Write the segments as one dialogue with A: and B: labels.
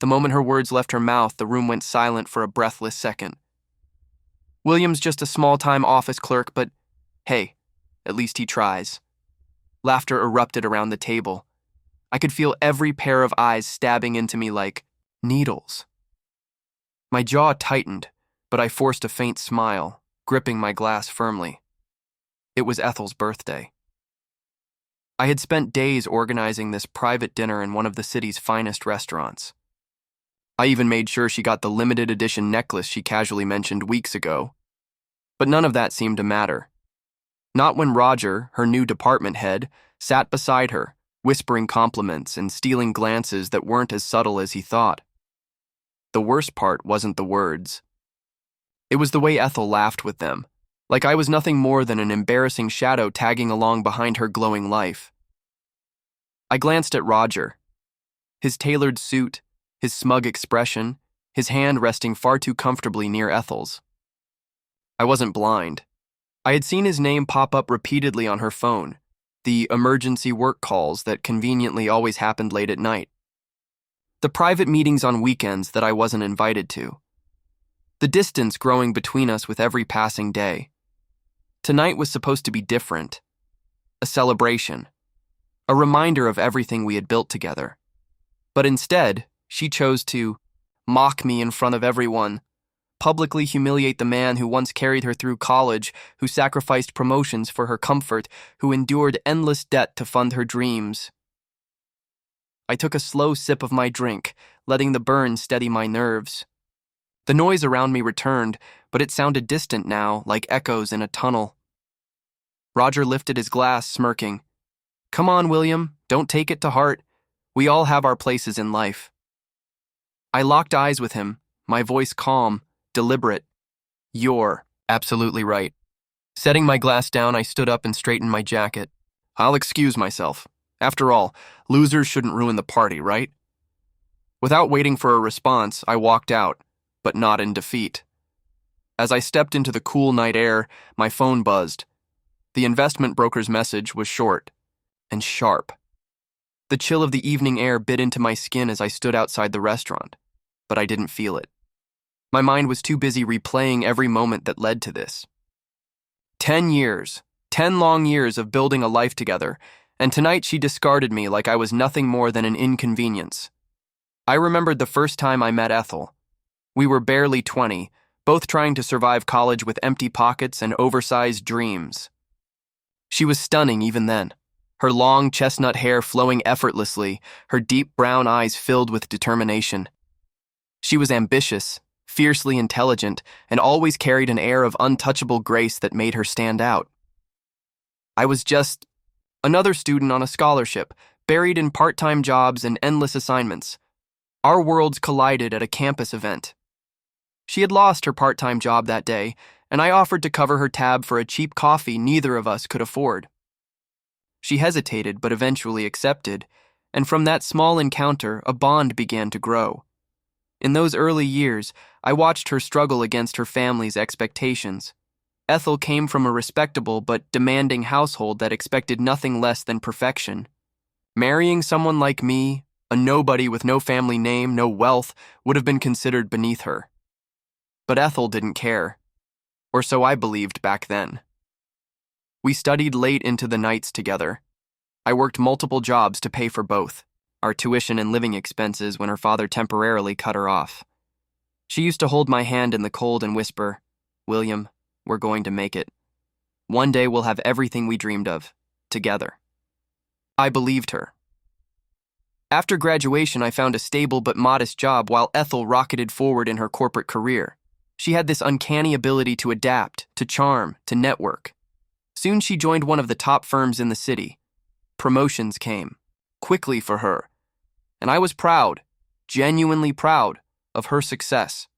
A: The moment her words left her mouth, the room went silent for a breathless second. William's just a small-time office clerk, but hey, at least he tries. Laughter erupted around the table. I could feel every pair of eyes stabbing into me like needles. My jaw tightened, but I forced a faint smile, gripping my glass firmly. It was Ethel's birthday. I had spent days organizing this private dinner in one of the city's finest restaurants. I even made sure she got the limited edition necklace she casually mentioned weeks ago. But none of that seemed to matter. Not when Roger, her new department head, sat beside her, whispering compliments and stealing glances that weren't as subtle as he thought. The worst part wasn't the words. It was the way Ethel laughed with them, like I was nothing more than an embarrassing shadow tagging along behind her glowing life. I glanced at Roger. His tailored suit, his smug expression, his hand resting far too comfortably near Ethel's. I wasn't blind. I had seen his name pop up repeatedly on her phone, the emergency work calls that conveniently always happened late at night. The private meetings on weekends that I wasn't invited to. The distance growing between us with every passing day. Tonight was supposed to be different. A celebration. A reminder of everything we had built together. But instead, she chose to mock me in front of everyone, publicly humiliate the man who once carried her through college, who sacrificed promotions for her comfort, who endured endless debt to fund her dreams. I took a slow sip of my drink, letting the burn steady my nerves. The noise around me returned, but it sounded distant now, like echoes in a tunnel. Roger lifted his glass, smirking. "Come on, William, don't take it to heart. We all have our places in life." I locked eyes with him, my voice calm, deliberate. "You're absolutely right." Setting my glass down, I stood up and straightened my jacket. "I'll excuse myself. After all, losers shouldn't ruin the party, right?" Without waiting for a response, I walked out, but not in defeat. As I stepped into the cool night air, my phone buzzed. The investment broker's message was short and sharp. The chill of the evening air bit into my skin as I stood outside the restaurant, but I didn't feel it. My mind was too busy replaying every moment that led to this. 10 years, 10 long years of building a life together, and tonight she discarded me like I was nothing more than an inconvenience. I remembered the first time I met Ethel. We were barely 20, both trying to survive college with empty pockets and oversized dreams. She was stunning even then, her long chestnut hair flowing effortlessly, her deep brown eyes filled with determination. She was ambitious, fiercely intelligent, and always carried an air of untouchable grace that made her stand out. I was just another student on a scholarship, buried in part-time jobs and endless assignments. Our worlds collided at a campus event. She had lost her part-time job that day, and I offered to cover her tab for a cheap coffee neither of us could afford. She hesitated but eventually accepted, and from that small encounter, a bond began to grow. In those early years, I watched her struggle against her family's expectations. Ethel came from a respectable but demanding household that expected nothing less than perfection. Marrying someone like me, a nobody with no family name, no wealth, would have been considered beneath her. But Ethel didn't care. Or so I believed back then. We studied late into the nights together. I worked multiple jobs to pay for both, our tuition and living expenses when her father temporarily cut her off. She used to hold my hand in the cold and whisper, "William, we're going to make it. One day we'll have everything we dreamed of, together." I believed her. After graduation, I found a stable but modest job while Ethel rocketed forward in her corporate career. She had this uncanny ability to adapt, to charm, to network. Soon she joined one of the top firms in the city. Promotions came, quickly for her, and I was proud, genuinely proud, of her success.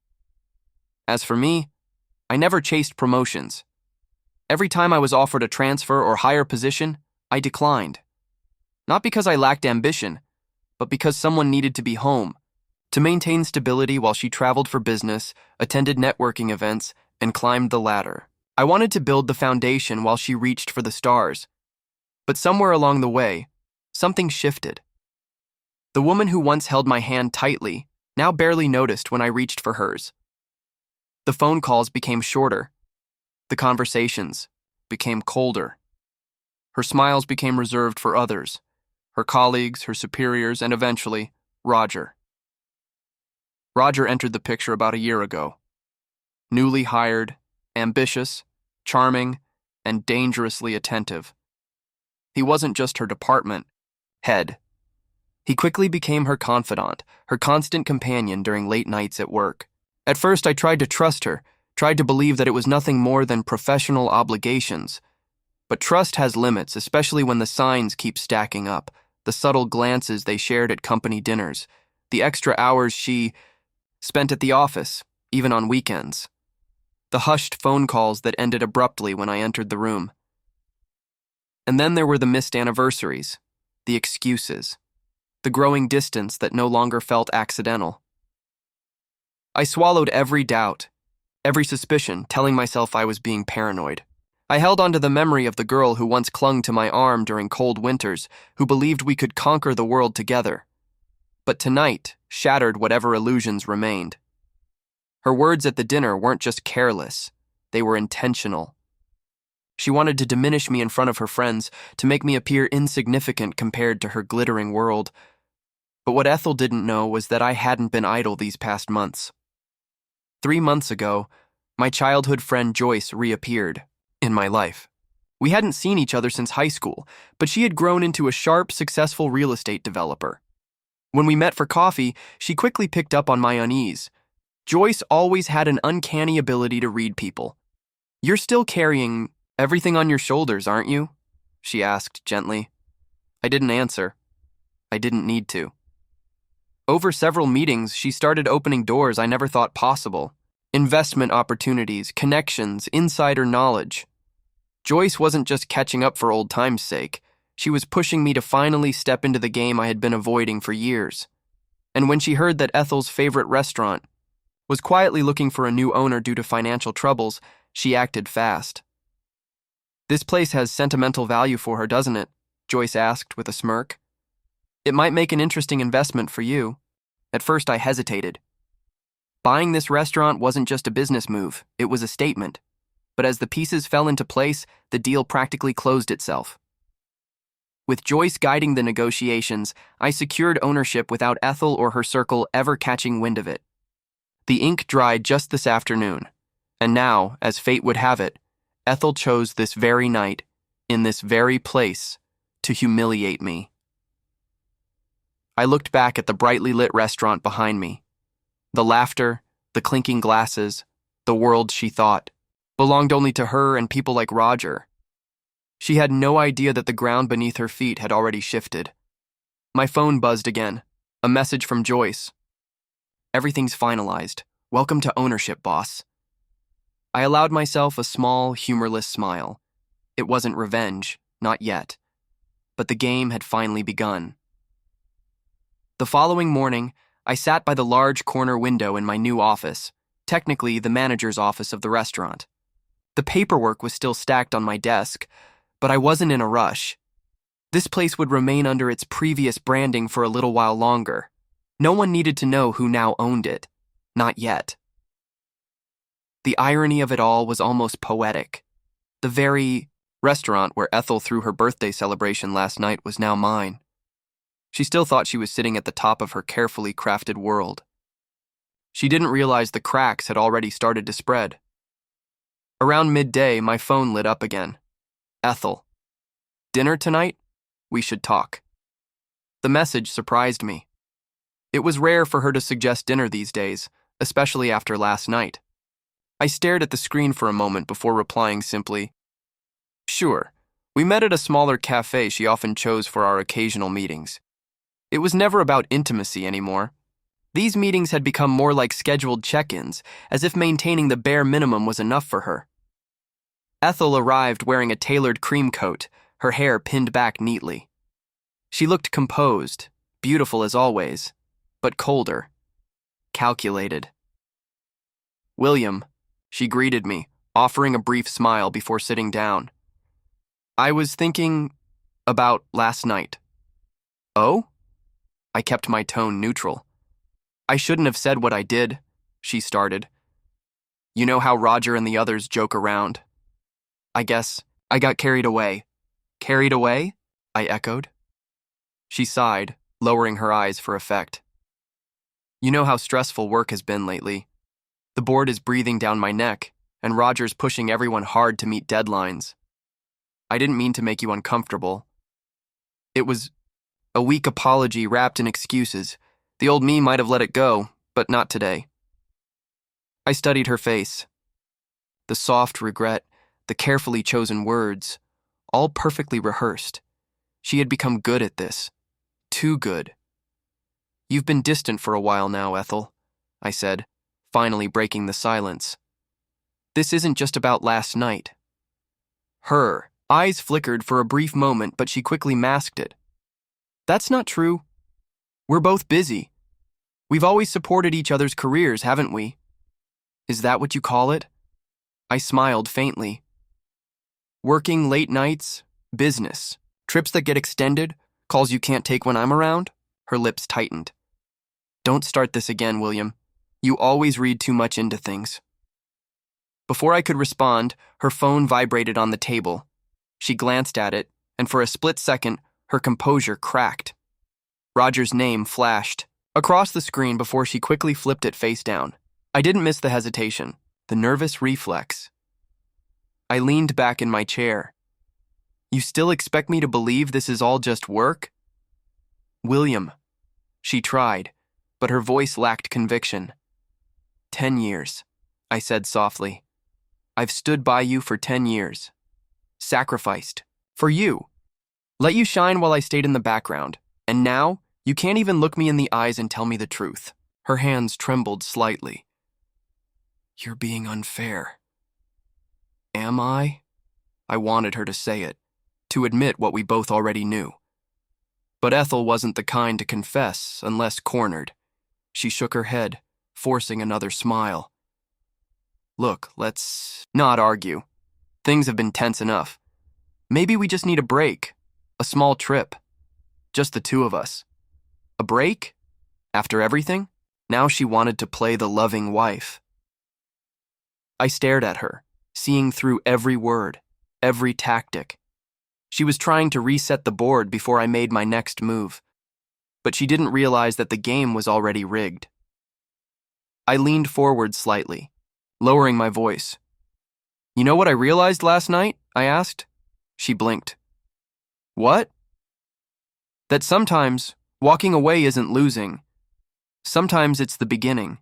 A: As for me, I never chased promotions. Every time I was offered a transfer or higher position, I declined. Not because I lacked ambition, but because someone needed to be home, to maintain stability while she traveled for business, attended networking events, and climbed the ladder. I wanted to build the foundation while she reached for the stars. But somewhere along the way, something shifted. The woman who once held my hand tightly now barely noticed when I reached for hers. The phone calls became shorter. The conversations became colder. Her smiles became reserved for others, her colleagues, her superiors, and eventually, Roger. Roger entered the picture about a year ago. Newly hired, ambitious, charming, and dangerously attentive. He wasn't just her department head. He quickly became her confidant, her constant companion during late nights at work. At first, I tried to trust her, tried to believe that it was nothing more than professional obligations. But trust has limits, especially when the signs keep stacking up, the subtle glances they shared at company dinners, the extra hours she spent at the office, even on weekends. The hushed phone calls that ended abruptly when I entered the room. And then there were the missed anniversaries, the excuses, the growing distance that no longer felt accidental. I swallowed every doubt, every suspicion, telling myself I was being paranoid. I held onto the memory of the girl who once clung to my arm during cold winters, who believed we could conquer the world together. But tonight shattered whatever illusions remained. Her words at the dinner weren't just careless, they were intentional. She wanted to diminish me in front of her friends, to make me appear insignificant compared to her glittering world. But what Ethel didn't know was that I hadn't been idle these past months. 3 months ago, my childhood friend Joyce reappeared in my life. We hadn't seen each other since high school, but she had grown into a sharp, successful real estate developer. When we met for coffee, she quickly picked up on my unease. Joyce always had an uncanny ability to read people. "You're still carrying everything on your shoulders, aren't you?" she asked gently. I didn't answer. I didn't need to. Over several meetings, she started opening doors I never thought possible. Investment opportunities, connections, insider knowledge. Joyce wasn't just catching up for old time's sake. She was pushing me to finally step into the game I had been avoiding for years. And when she heard that Ethel's favorite restaurant was quietly looking for a new owner due to financial troubles, she acted fast. "This place has sentimental value for her, doesn't it?" Joyce asked with a smirk. "It might make an interesting investment for you." At first I hesitated. Buying this restaurant wasn't just a business move, it was a statement. But as the pieces fell into place, the deal practically closed itself. With Joyce guiding the negotiations, I secured ownership without Ethel or her circle ever catching wind of it. The ink dried just this afternoon, and now, as fate would have it, Ethel chose this very night, in this very place, to humiliate me. I looked back at the brightly lit restaurant behind me. The laughter, the clinking glasses, the world she thought, belonged only to her and people like Roger. She had no idea that the ground beneath her feet had already shifted. My phone buzzed again, a message from Joyce. "Everything's finalized. Welcome to ownership, boss." I allowed myself a small, humorless smile. It wasn't revenge, not yet. But the game had finally begun. The following morning, I sat by the large corner window in my new office, technically the manager's office of the restaurant. The paperwork was still stacked on my desk, but I wasn't in a rush. This place would remain under its previous branding for a little while longer. No one needed to know who now owned it. Not yet. The irony of it all was almost poetic. The very restaurant where Ethel threw her birthday celebration last night was now mine. She still thought she was sitting at the top of her carefully crafted world. She didn't realize the cracks had already started to spread. Around midday, my phone lit up again. "Ethel, dinner tonight? We should talk." The message surprised me. It was rare for her to suggest dinner these days, especially after last night. I stared at the screen for a moment before replying simply, "Sure, we met at a smaller cafe she often chose for our occasional meetings." It was never about intimacy anymore. These meetings had become more like scheduled check-ins, as if maintaining the bare minimum was enough for her. Ethel arrived wearing a tailored cream coat, her hair pinned back neatly. She looked composed, beautiful as always, but colder, calculated. "William," she greeted me, offering a brief smile before sitting down. "I was thinking about last night." "Oh?" I kept my tone neutral. I shouldn't have said what I did, she started. You know how Roger and the others joke around. I guess I got carried away. Carried away? I echoed. She sighed, lowering her eyes for effect. You know how stressful work has been lately. The board is breathing down my neck, and Roger's pushing everyone hard to meet deadlines. I didn't mean to make you uncomfortable. It was a weak apology wrapped in excuses. The old me might have let it go, but not today. I studied her face. The soft regret, the carefully chosen words, all perfectly rehearsed. She had become good at this. Too good. You've been distant for a while now, Ethel, I said, finally breaking the silence. This isn't just about last night. Her eyes flickered for a brief moment, but she quickly masked it. That's not true. We're both busy. We've always supported each other's careers, haven't we? Is that what you call it? I smiled faintly. Working late nights, business, trips that get extended, calls you can't take when I'm around? Her lips tightened. Don't start this again, William. You always read too much into things. Before I could respond, her phone vibrated on the table. She glanced at it, and for a split second, her composure cracked. Roger's name flashed across the screen before she quickly flipped it face down. I didn't miss the hesitation, the nervous reflex. I leaned back in my chair. You still expect me to believe this is all just work? William. She tried, but her voice lacked conviction. 10 years, I said softly. I've stood by you for 10 years. Sacrificed. For you. Let you shine while I stayed in the background. And now, you can't even look me in the eyes and tell me the truth. Her hands trembled slightly. You're being unfair. Am I? I wanted her to say it, to admit what we both already knew. But Ethel wasn't the kind to confess unless cornered. She shook her head, forcing another smile. Look, let's not argue. Things have been tense enough. Maybe we just need a break, a small trip. Just the two of us. A break? After everything? Now she wanted to play the loving wife. I stared at her, seeing through every word, every tactic. She was trying to reset the board before I made my next move. But she didn't realize that the game was already rigged. I leaned forward slightly, lowering my voice. You know what I realized last night? I asked. She blinked. What? That sometimes walking away isn't losing. Sometimes it's the beginning.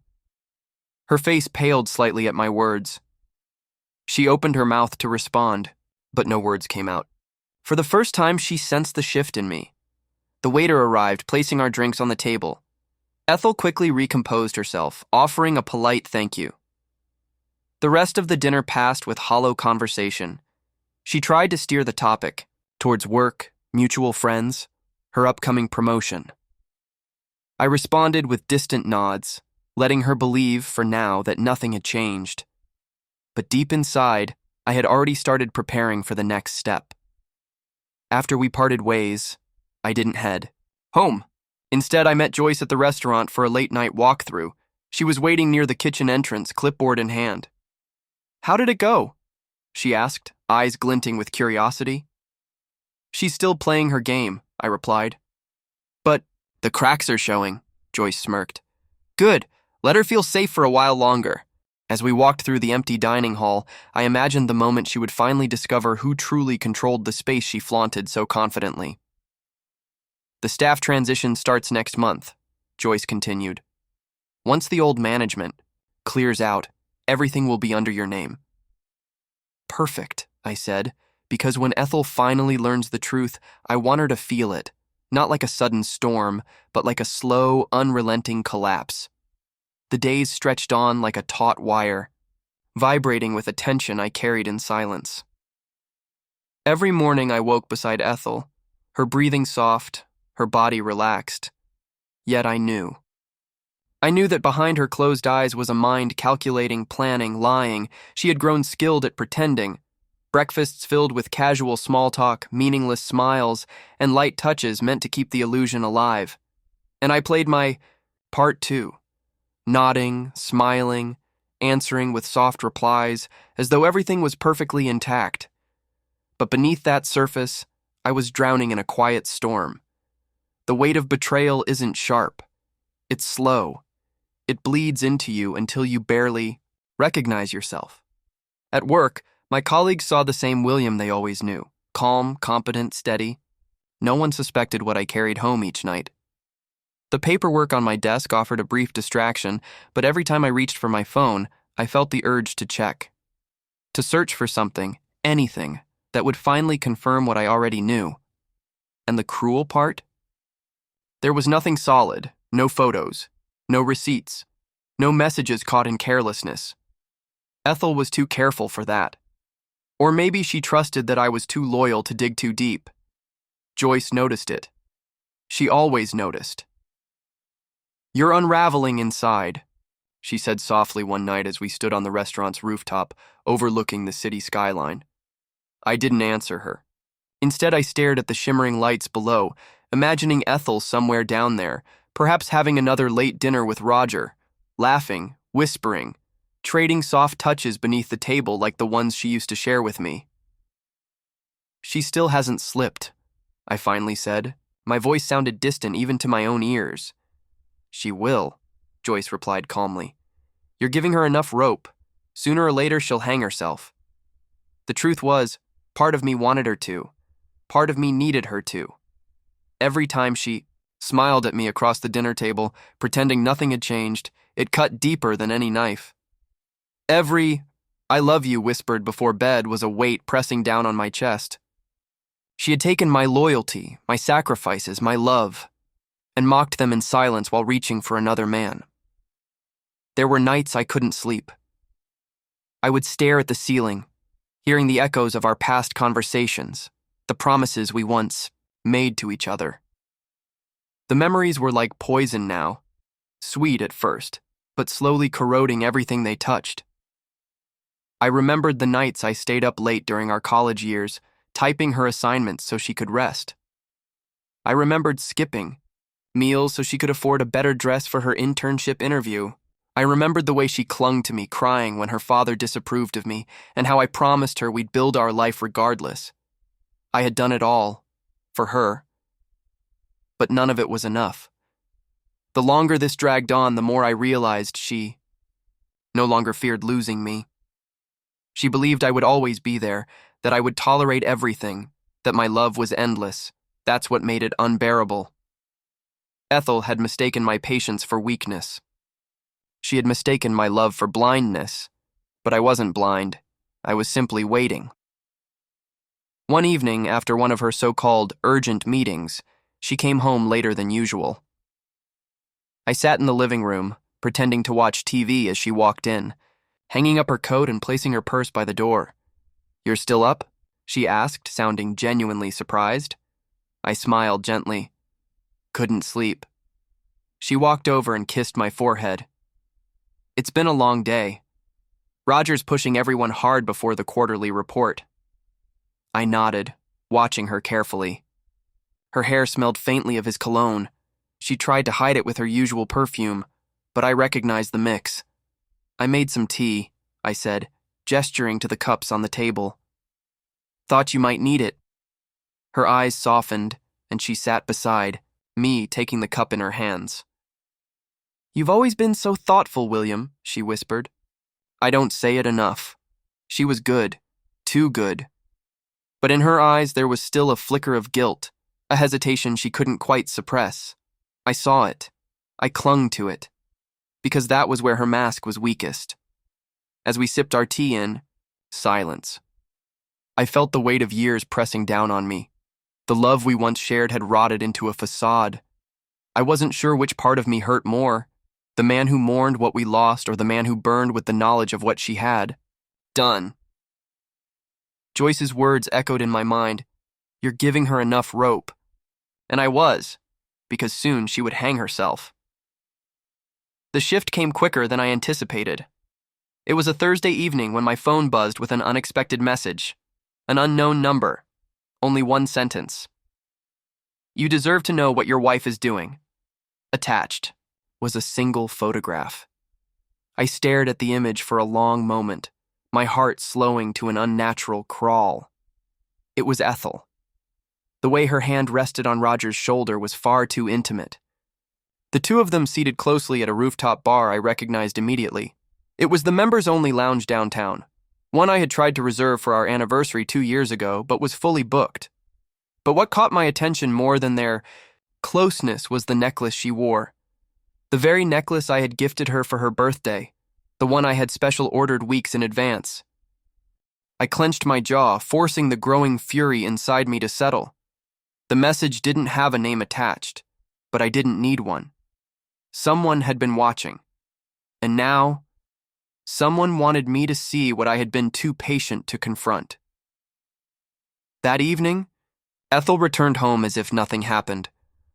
A: Her face paled slightly at my words. She opened her mouth to respond, but no words came out. For the first time, she sensed the shift in me. The waiter arrived, placing our drinks on the table. Ethel quickly recomposed herself, offering a polite thank you. The rest of the dinner passed with hollow conversation. She tried to steer the topic towards work, mutual friends, her upcoming promotion. I responded with distant nods, letting her believe for now that nothing had changed. But deep inside, I had already started preparing for the next step. After we parted ways, I didn't head home. Instead, I met Joyce at the restaurant for a late-night walkthrough. She was waiting near the kitchen entrance, clipboard in hand. How did it go? She asked, eyes glinting with curiosity. She's still playing her game, I replied. But the cracks are showing, Joyce smirked. Good, let her feel safe for a while longer. As we walked through the empty dining hall, I imagined the moment she would finally discover who truly controlled the space she flaunted so confidently. The staff transition starts next month, Joyce continued. Once the old management clears out, everything will be under your name. Perfect, I said, because when Ethel finally learns the truth, I want her to feel it, not like a sudden storm, but like a slow, unrelenting collapse. The days stretched on like a taut wire, vibrating with a tension I carried in silence. Every morning I woke beside Ethel, her breathing soft, her body relaxed. Yet I knew. I knew that behind her closed eyes was a mind calculating, planning, lying. She had grown skilled at pretending. Breakfasts filled with casual small talk, meaningless smiles, and light touches meant to keep the illusion alive. And I played my part too, nodding, smiling, answering with soft replies, as though everything was perfectly intact. But beneath that surface, I was drowning in a quiet storm. The weight of betrayal isn't sharp. It's slow. It bleeds into you until you barely recognize yourself. At work, my colleagues saw the same William they always knew. Calm, competent, steady. No one suspected what I carried home each night. The paperwork on my desk offered a brief distraction, but every time I reached for my phone, I felt the urge to check. To search for something, anything, that would finally confirm what I already knew. And the cruel part? There was nothing solid, no photos, no receipts, no messages caught in carelessness. Ethel was too careful for that. Or maybe she trusted that I was too loyal to dig too deep. Joyce noticed it. She always noticed. "You're unraveling inside," she said softly one night as we stood on the restaurant's rooftop, overlooking the city skyline. I didn't answer her. Instead, I stared at the shimmering lights below, imagining Ethel somewhere down there, perhaps having another late dinner with Roger, laughing, whispering, trading soft touches beneath the table like the ones she used to share with me. "She still hasn't slipped," I finally said. My voice sounded distant even to my own ears. "She will," Joyce replied calmly. "You're giving her enough rope. Sooner or later, she'll hang herself." The truth was, part of me wanted her to. Part of me needed her to. Every time she smiled at me across the dinner table, pretending nothing had changed, it cut deeper than any knife. Every "I love you" whispered before bed was a weight pressing down on my chest. She had taken my loyalty, my sacrifices, my love, and mocked them in silence while reaching for another man. There were nights I couldn't sleep. I would stare at the ceiling, hearing the echoes of our past conversations, the promises we once made to each other. The memories were like poison now, sweet at first, but slowly corroding everything they touched. I remembered the nights I stayed up late during our college years, typing her assignments so she could rest. I remembered skipping meals so she could afford a better dress for her internship interview. I remembered the way she clung to me, crying when her father disapproved of me, and how I promised her we'd build our life regardless. I had done it all, for her. But none of it was enough. The longer this dragged on, the more I realized she no longer feared losing me. She believed I would always be there, that I would tolerate everything, that my love was endless. That's what made it unbearable. Ethel had mistaken my patience for weakness. She had mistaken my love for blindness, but I wasn't blind. I was simply waiting. One evening, after one of her so-called urgent meetings, she came home later than usual. I sat in the living room, pretending to watch TV as she walked in, hanging up her coat and placing her purse by the door. "You're still up?" she asked, sounding genuinely surprised. I smiled gently. "Couldn't sleep." She walked over and kissed my forehead. "It's been a long day. Roger's pushing everyone hard before the quarterly report." I nodded, watching her carefully. Her hair smelled faintly of his cologne. She tried to hide it with her usual perfume, but I recognized the mix. "I made some tea," I said, gesturing to the cups on the table. "Thought you might need it." Her eyes softened, and she sat beside me, taking the cup in her hands. "You've always been so thoughtful, William," she whispered. I don't say it enough. She was good, too good. But in her eyes there was still a flicker of guilt, a hesitation she couldn't quite suppress. I saw it. I clung to it. Because that was where her mask was weakest. As we sipped our tea in, silence. I felt the weight of years pressing down on me. The love we once shared had rotted into a facade. I wasn't sure which part of me hurt more, the man who mourned what we lost or the man who burned with the knowledge of what she had done. Joyce's words echoed in my mind. "You're giving her enough rope." And I was, because soon she would hang herself. The shift came quicker than I anticipated. It was a Thursday evening when my phone buzzed with an unexpected message. An unknown number. Only one sentence. "You deserve to know what your wife is doing." Attached was a single photograph. I stared at the image for a long moment, my heart slowing to an unnatural crawl. It was Ethel. The way her hand rested on Roger's shoulder was far too intimate. The two of them seated closely at a rooftop bar I recognized immediately. It was the members-only lounge downtown, one I had tried to reserve for our anniversary 2 years ago but was fully booked. But what caught my attention more than their closeness was the necklace she wore. The very necklace I had gifted her for her birthday, the one I had special ordered weeks in advance. I clenched my jaw, forcing the growing fury inside me to settle. The message didn't have a name attached, but I didn't need one. Someone had been watching, and now, someone wanted me to see what I had been too patient to confront. That evening, Ethel returned home as if nothing happened,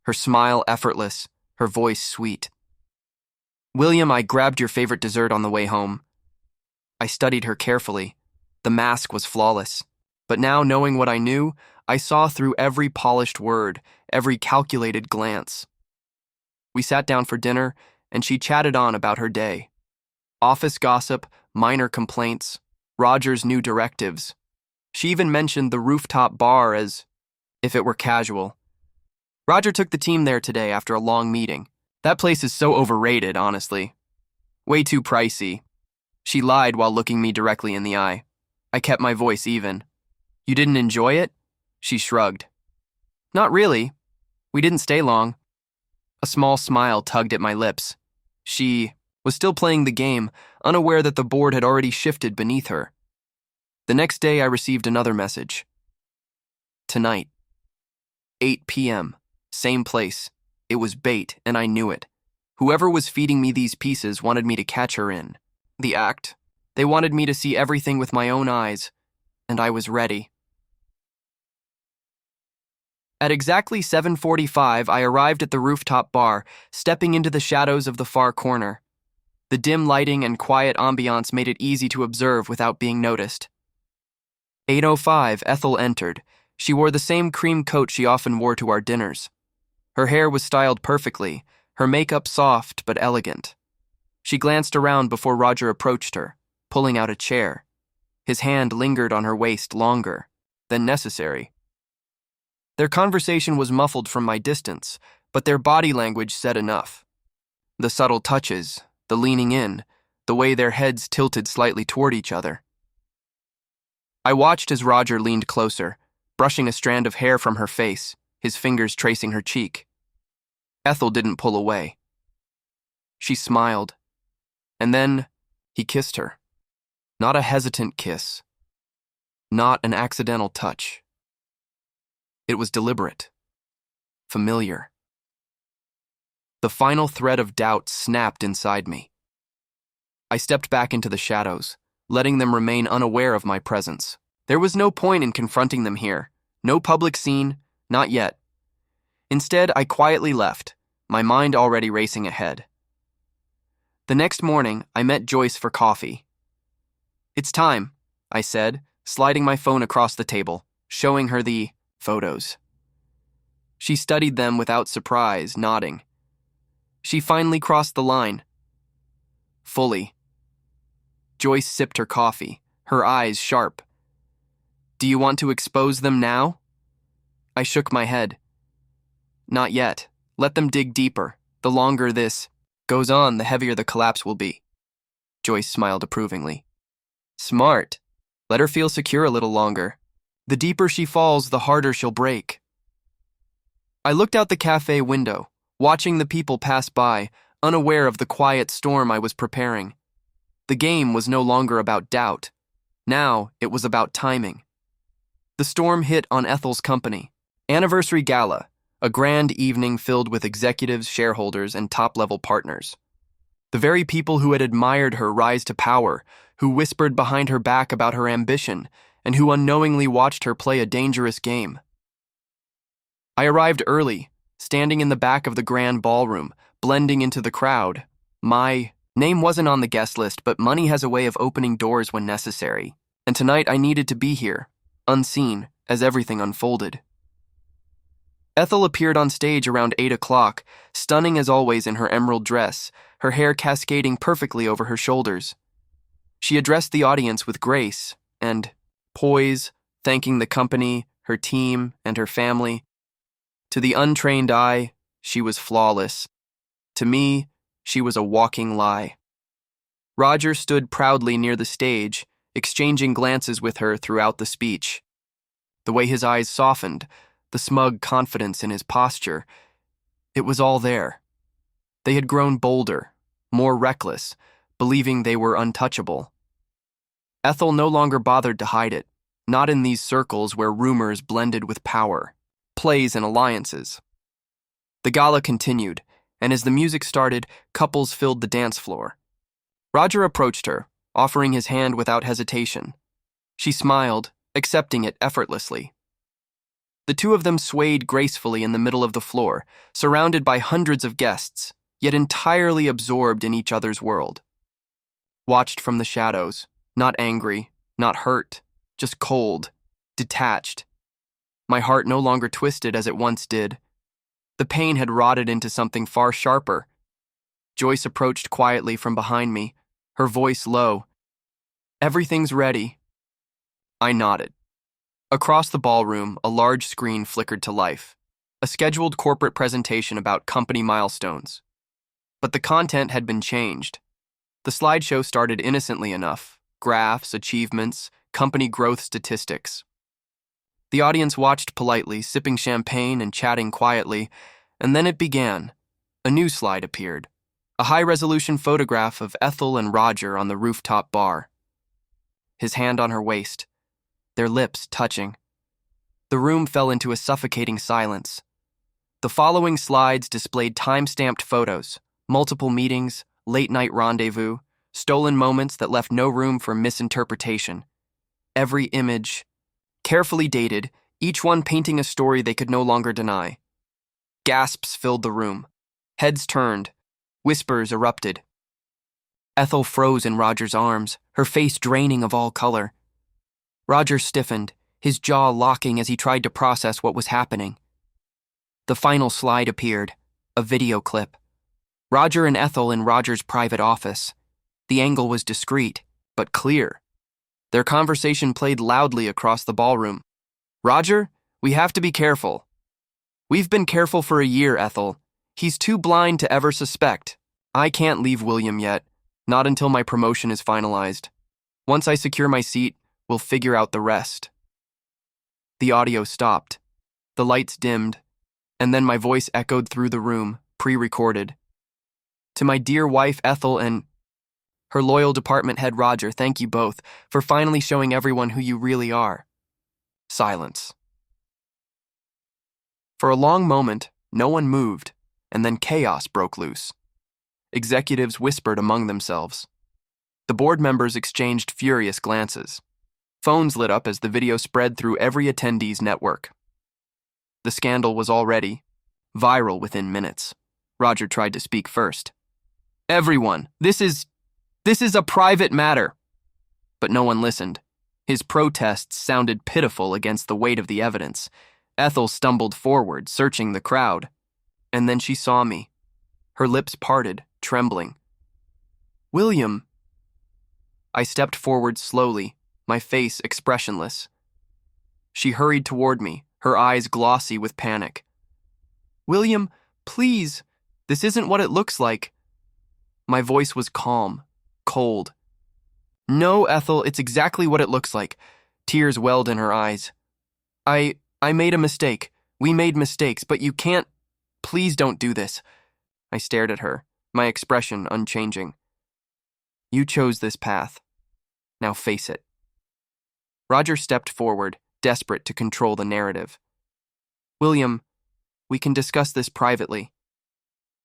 A: her smile effortless, her voice sweet. "William, I grabbed your favorite dessert on the way home." I studied her carefully. The mask was flawless, but now, knowing what I knew, I saw through every polished word, every calculated glance. We sat down for dinner, and she chatted on about her day. Office gossip, minor complaints, Roger's new directives. She even mentioned the rooftop bar as if it were casual. "Roger took the team there today after a long meeting. That place is so overrated, honestly. Way too pricey." She lied while looking me directly in the eye. I kept my voice even. "You didn't enjoy it?" She shrugged. "Not really. We didn't stay long." A small smile tugged at my lips. She was still playing the game, unaware that the board had already shifted beneath her. The next day I received another message. "Tonight, 8 p.m., same place. It was bait, and I knew it. Whoever was feeding me these pieces wanted me to catch her in the act. They wanted me to see everything with my own eyes, and I was ready." At exactly 7:45, I arrived at the rooftop bar, stepping into the shadows of the far corner. The dim lighting and quiet ambiance made it easy to observe without being noticed. 8:05, Ethel entered. She wore the same cream coat she often wore to our dinners. Her hair was styled perfectly, her makeup soft but elegant. She glanced around before Roger approached her, pulling out a chair. His hand lingered on her waist longer than necessary. Their conversation was muffled from my distance, but their body language said enough. The subtle touches, the leaning in, the way their heads tilted slightly toward each other. I watched as Roger leaned closer, brushing a strand of hair from her face, his fingers tracing her cheek. Ethel didn't pull away. She smiled, and then he kissed her. Not a hesitant kiss. Not an accidental touch. It was deliberate. Familiar. The final thread of doubt snapped inside me. I stepped back into the shadows, letting them remain unaware of my presence. There was no point in confronting them here. No public scene, not yet. Instead, I quietly left, my mind already racing ahead. The next morning, I met Joyce for coffee. "It's time," I said, sliding my phone across the table, showing her the photos. She studied them without surprise, nodding. She finally crossed the line. Fully. Joyce sipped her coffee, her eyes sharp. "Do you want to expose them now?" I shook my head. "Not yet. Let them dig deeper. The longer this goes on, the heavier the collapse will be." Joyce smiled approvingly. "Smart. Let her feel secure a little longer. The deeper she falls, the harder she'll break." I looked out the cafe window, watching the people pass by, unaware of the quiet storm I was preparing. The game was no longer about doubt. Now it was about timing. The storm hit on Ethel's company. Anniversary Gala, a grand evening filled with executives, shareholders, and top-level partners. The very people who had admired her rise to power, who whispered behind her back about her ambition, and who unknowingly watched her play a dangerous game. I arrived early, standing in the back of the grand ballroom, blending into the crowd. My name wasn't on the guest list, but money has a way of opening doors when necessary, and tonight I needed to be here, unseen, as everything unfolded. Ethel appeared on stage around 8 o'clock, stunning as always in her emerald dress, her hair cascading perfectly over her shoulders. She addressed the audience with grace and poise, thanking the company, her team, and her family. To the untrained eye, she was flawless. To me, she was a walking lie. Roger stood proudly near the stage, exchanging glances with her throughout the speech. The way his eyes softened, the smug confidence in his posture, it was all there. They had grown bolder, more reckless, believing they were untouchable. Ethel no longer bothered to hide it, not in these circles where rumors blended with power, plays and alliances. The gala continued, and as the music started, couples filled the dance floor. Roger approached her, offering his hand without hesitation. She smiled, accepting it effortlessly. The two of them swayed gracefully in the middle of the floor, surrounded by hundreds of guests, yet entirely absorbed in each other's world. Watched from the shadows, not angry, not hurt, just cold, detached. My heart no longer twisted as it once did. The pain had rotted into something far sharper. Joyce approached quietly from behind me, her voice low. "Everything's ready." I nodded. Across the ballroom, a large screen flickered to life, a scheduled corporate presentation about company milestones. But the content had been changed. The slideshow started innocently enough: graphs, achievements, company growth statistics. The audience watched politely, sipping champagne and chatting quietly, and then it began. A new slide appeared, a high-resolution photograph of Ethel and Roger on the rooftop bar. His hand on her waist, their lips touching. The room fell into a suffocating silence. The following slides displayed time-stamped photos, multiple meetings, late-night rendezvous, stolen moments that left no room for misinterpretation. Every image, carefully dated, each one painting a story they could no longer deny. Gasps filled the room. Heads turned. Whispers erupted. Ethel froze in Roger's arms, her face draining of all color. Roger stiffened, his jaw locking as he tried to process what was happening. The final slide appeared, a video clip. Roger and Ethel in Roger's private office. The angle was discreet, but clear. Their conversation played loudly across the ballroom. "Roger, we have to be careful. We've been careful for a year, Ethel. He's too blind to ever suspect. I can't leave William yet, not until my promotion is finalized. Once I secure my seat, we'll figure out the rest." The audio stopped. The lights dimmed, and then my voice echoed through the room, pre-recorded. "To my dear wife Ethel and her loyal department head Roger, thank you both for finally showing everyone who you really are." Silence. For a long moment, no one moved, and then chaos broke loose. Executives whispered among themselves. The board members exchanged furious glances. Phones lit up as the video spread through every attendee's network. The scandal was already viral within minutes. Roger tried to speak first. "Everyone, this is a private matter." But no one listened. His protests sounded pitiful against the weight of the evidence. Ethel stumbled forward, searching the crowd. And then she saw me. Her lips parted, trembling. "William." I stepped forward slowly, my face expressionless. She hurried toward me, her eyes glossy with panic. "William, please, this isn't what it looks like." My voice was calm, cold. "No, Ethel, it's exactly what it looks like." Tears welled in her eyes. I made a mistake. We made mistakes, but you can't. Please don't do this." I stared at her, my expression unchanging. "You chose this path. Now face it." Roger stepped forward, desperate to control the narrative. "William, we can discuss this privately."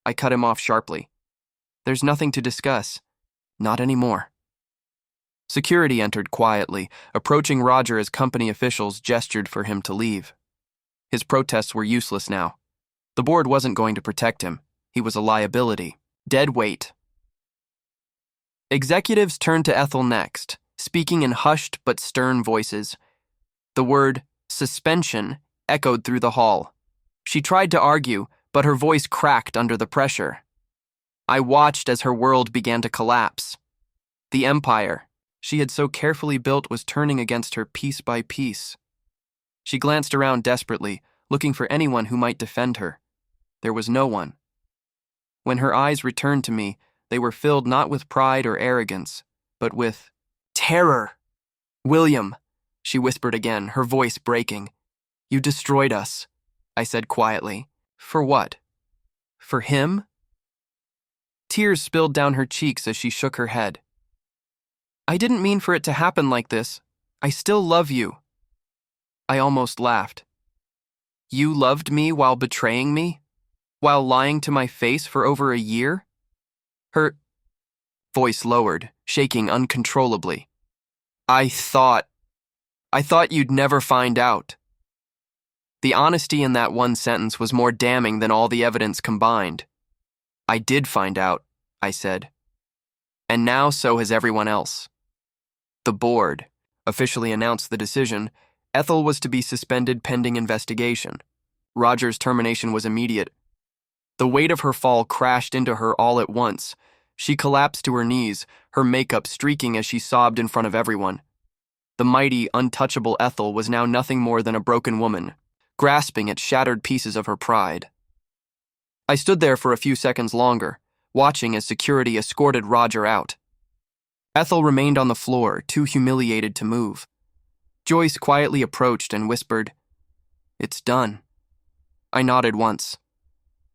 A: I cut him off sharply. "There's nothing to discuss. Not anymore." Security entered quietly, approaching Roger as company officials gestured for him to leave. His protests were useless now. The board wasn't going to protect him. He was a liability. Dead weight. Executives turned to Ethel next, speaking in hushed but stern voices. The word suspension echoed through the hall. She tried to argue, but her voice cracked under the pressure. I watched as her world began to collapse. The empire she had so carefully built was turning against her piece by piece. She glanced around desperately, looking for anyone who might defend her. There was no one. When her eyes returned to me, they were filled not with pride or arrogance, but with terror. "William," she whispered again, her voice breaking. "You destroyed us," I said quietly. "For what? For him?" Tears spilled down her cheeks as she shook her head. "I didn't mean for it to happen like this. I still love you." I almost laughed. "You loved me while betraying me? While lying to my face for over a year?" Her voice lowered, shaking uncontrollably. I thought you'd never find out." The honesty in that one sentence was more damning than all the evidence combined. "I did find out," I said. "And now so has everyone else." The board officially announced the decision. Ethel was to be suspended pending investigation. Roger's termination was immediate. The weight of her fall crashed into her all at once. She collapsed to her knees, her makeup streaking as she sobbed in front of everyone. The mighty, untouchable Ethel was now nothing more than a broken woman, grasping at shattered pieces of her pride. I stood there for a few seconds longer, watching as security escorted Roger out. Ethel remained on the floor, too humiliated to move. Joyce quietly approached and whispered, "It's done." I nodded once.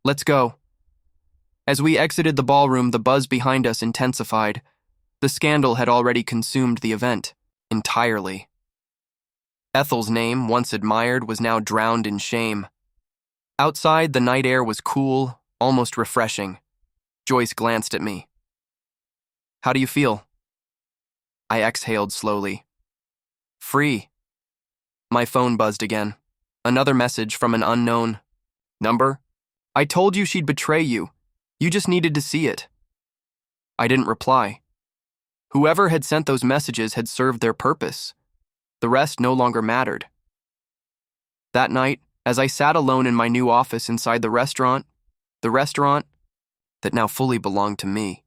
A: "Let's go." As we exited the ballroom, the buzz behind us intensified. The scandal had already consumed the event entirely. Ethel's name, once admired, was now drowned in shame. Outside, the night air was cool, almost refreshing. Joyce glanced at me. "How do you feel?" I exhaled slowly. "Free." My phone buzzed again. Another message from an unknown number. "I told you she'd betray you. You just needed to see it." I didn't reply. Whoever had sent those messages had served their purpose. The rest no longer mattered. That night, as I sat alone in my new office inside the restaurant that now fully belonged to me,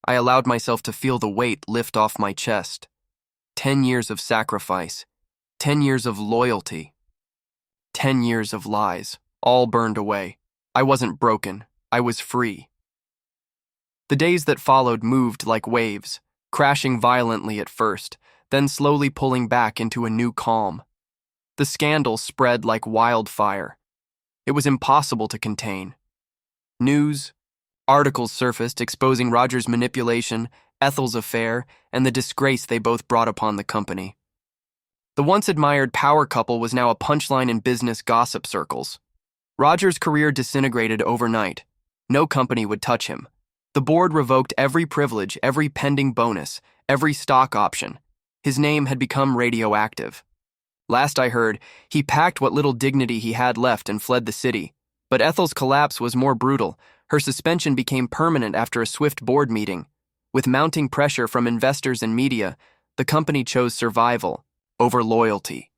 A: I allowed myself to feel the weight lift off my chest. 10 years of sacrifice, 10 years of loyalty, 10 years of lies, all burned away. I wasn't broken. I was free. The days that followed moved like waves, crashing violently at first, then slowly pulling back into a new calm. The scandal spread like wildfire. It was impossible to contain. News, articles surfaced exposing Roger's manipulation, Ethel's affair, and the disgrace they both brought upon the company. The once admired power couple was now a punchline in business gossip circles. Roger's career disintegrated overnight. No company would touch him. The board revoked every privilege, every pending bonus, every stock option. His name had become radioactive. Last I heard, he packed what little dignity he had left and fled the city. But Ethel's collapse was more brutal. Her suspension became permanent after a swift board meeting. With mounting pressure from investors and media, the company chose survival over loyalty.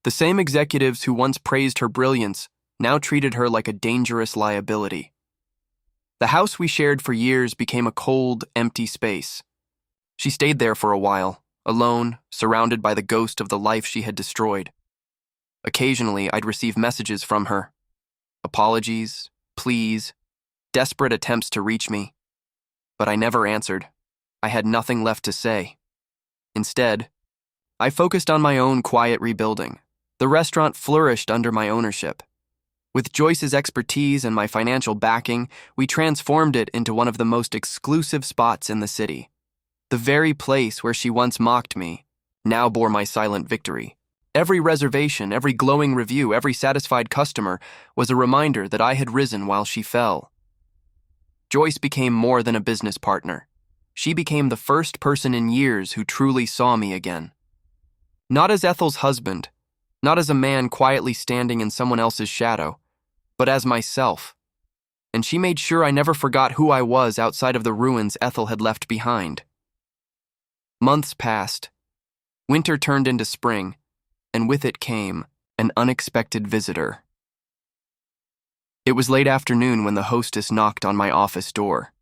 A: The same executives who once praised her brilliance now treated her like a dangerous liability. The house we shared for years became a cold, empty space. She stayed there for a while, alone, surrounded by the ghost of the life she had destroyed. Occasionally, I'd receive messages from her. Apologies, pleas, desperate attempts to reach me. But I never answered. I had nothing left to say. Instead, I focused on my own quiet rebuilding. The restaurant flourished under my ownership. With Joyce's expertise and my financial backing, we transformed it into one of the most exclusive spots in the city. The very place where she once mocked me now bore my silent victory. Every reservation, every glowing review, every satisfied customer was a reminder that I had risen while she fell. Joyce became more than a business partner. She became the first person in years who truly saw me again. Not as Ethel's husband, not as a man quietly standing in someone else's shadow, but as myself. And she made sure I never forgot who I was outside of the ruins Ethel had left behind. Months passed. Winter turned into spring, and with it came an unexpected visitor. It was late afternoon when the hostess knocked on my office door.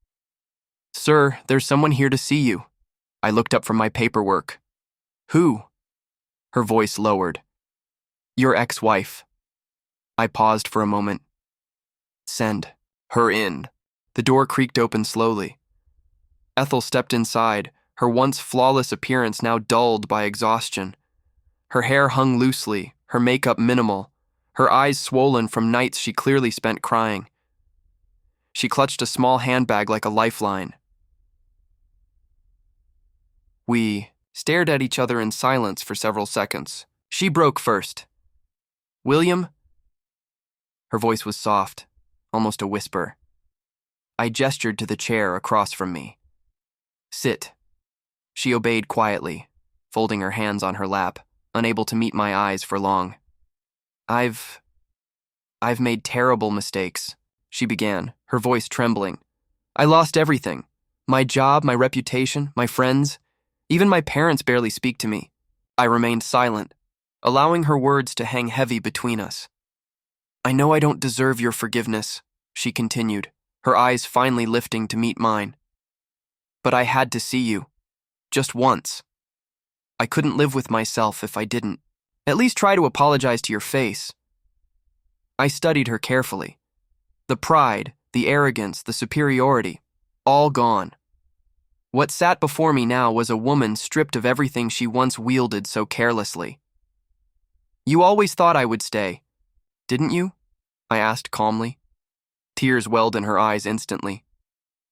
A: "Sir, there's someone here to see you." I looked up from my paperwork. "Who?" Her voice lowered. "Your ex-wife." I paused for a moment. "Send her in." The door creaked open slowly. Ethel stepped inside, her once flawless appearance now dulled by exhaustion. Her hair hung loosely, her makeup minimal, her eyes swollen from nights she clearly spent crying. She clutched a small handbag like a lifeline. We stared at each other in silence for several seconds. She broke first. "William?" Her voice was soft, almost a whisper. I gestured to the chair across from me. "Sit." She obeyed quietly, folding her hands on her lap, unable to meet my eyes for long. I've made terrible mistakes," she began, her voice trembling. "I lost everything. My job, my reputation, my friends. Even my parents barely speak to me." I remained silent, allowing her words to hang heavy between us. "I know I don't deserve your forgiveness," she continued, her eyes finally lifting to meet mine. "But I had to see you. Just once. I couldn't live with myself if I didn't. At least try to apologize to your face." I studied her carefully. The pride, the arrogance, the superiority, all gone. What sat before me now was a woman stripped of everything she once wielded so carelessly. "You always thought I would stay, didn't you?" I asked calmly. Tears welled in her eyes instantly.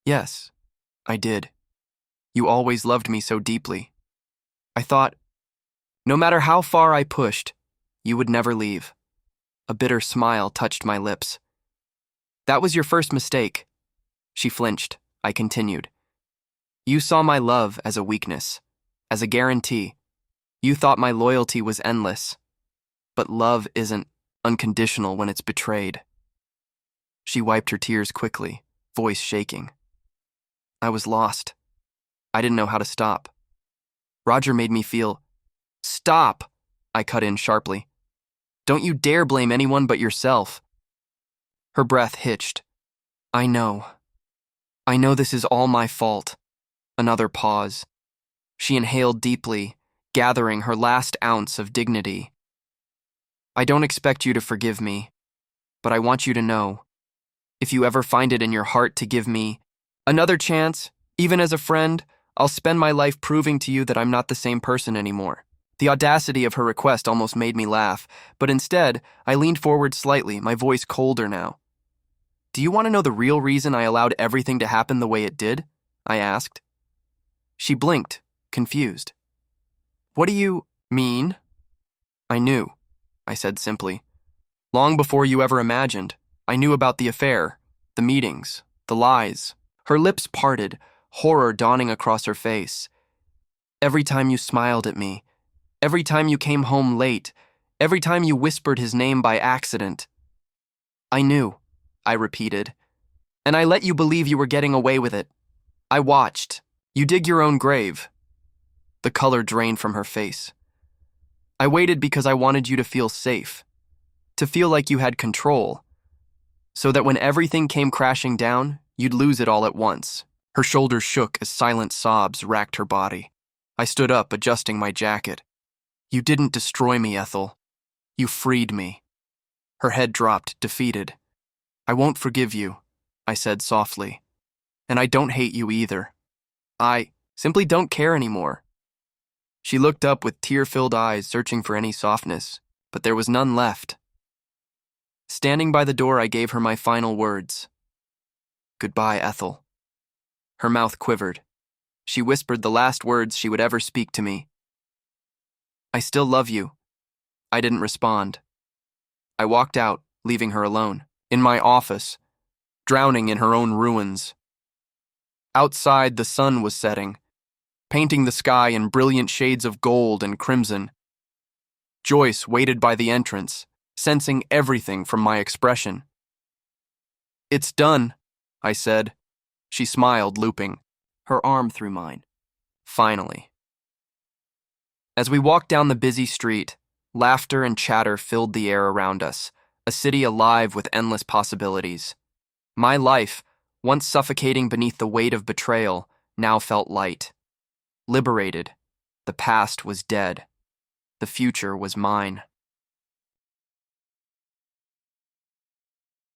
A: "Yes, I did. You always loved me so deeply. I thought, no matter how far I pushed, you would never leave." A bitter smile touched my lips. "That was your first mistake." She flinched. I continued. "You saw my love as a weakness, as a guarantee. You thought my loyalty was endless. But love isn't unconditional when it's betrayed." She wiped her tears quickly, voice shaking. I was lost. I didn't know how to stop. Roger made me feel... "Stop!" I cut in sharply. "Don't you dare blame anyone but yourself." Her breath hitched. I know this is all my fault." Another pause. She inhaled deeply, gathering her last ounce of dignity. "I don't expect you to forgive me, but I want you to know, if you ever find it in your heart to give me another chance, even as a friend, I'll spend my life proving to you that I'm not the same person anymore." The audacity of her request almost made me laugh, but instead, I leaned forward slightly, my voice colder now. "Do you want to know the real reason I allowed everything to happen the way it did?" I asked. She blinked, confused. "What do you mean?" "I knew," I said simply. "Long before you ever imagined. I knew about the affair, the meetings, the lies." Her lips parted, horror dawning across her face. "Every time you smiled at me, every time you came home late, every time you whispered his name by accident." "I knew," I repeated. "And I let you believe you were getting away with it. I watched. You dig your own grave." The color drained from her face. "I waited because I wanted you to feel safe, to feel like you had control, so that when everything came crashing down, you'd lose it all at once." Her shoulders shook as silent sobs racked her body. I stood up, adjusting my jacket. "You didn't destroy me, Ethel. You freed me." Her head dropped, defeated. "I won't forgive you," I said softly. "And I don't hate you either. I simply don't care anymore." She looked up with tear-filled eyes, searching for any softness, but there was none left. Standing by the door, I gave her my final words. "Goodbye, Ethel." Her mouth quivered. She whispered the last words she would ever speak to me. "I still love you." I didn't respond. I walked out, leaving her alone, in my office, drowning in her own ruins. Outside, the sun was setting, painting the sky in brilliant shades of gold and crimson. Joyce waited by the entrance, sensing everything from my expression. "It's done," I said. She smiled, looping, her arm through mine. Finally. As we walked down the busy street, laughter and chatter filled the air around us, a city alive with endless possibilities. My life, once suffocating beneath the weight of betrayal, now felt light. Liberated. The past was dead. The future was mine.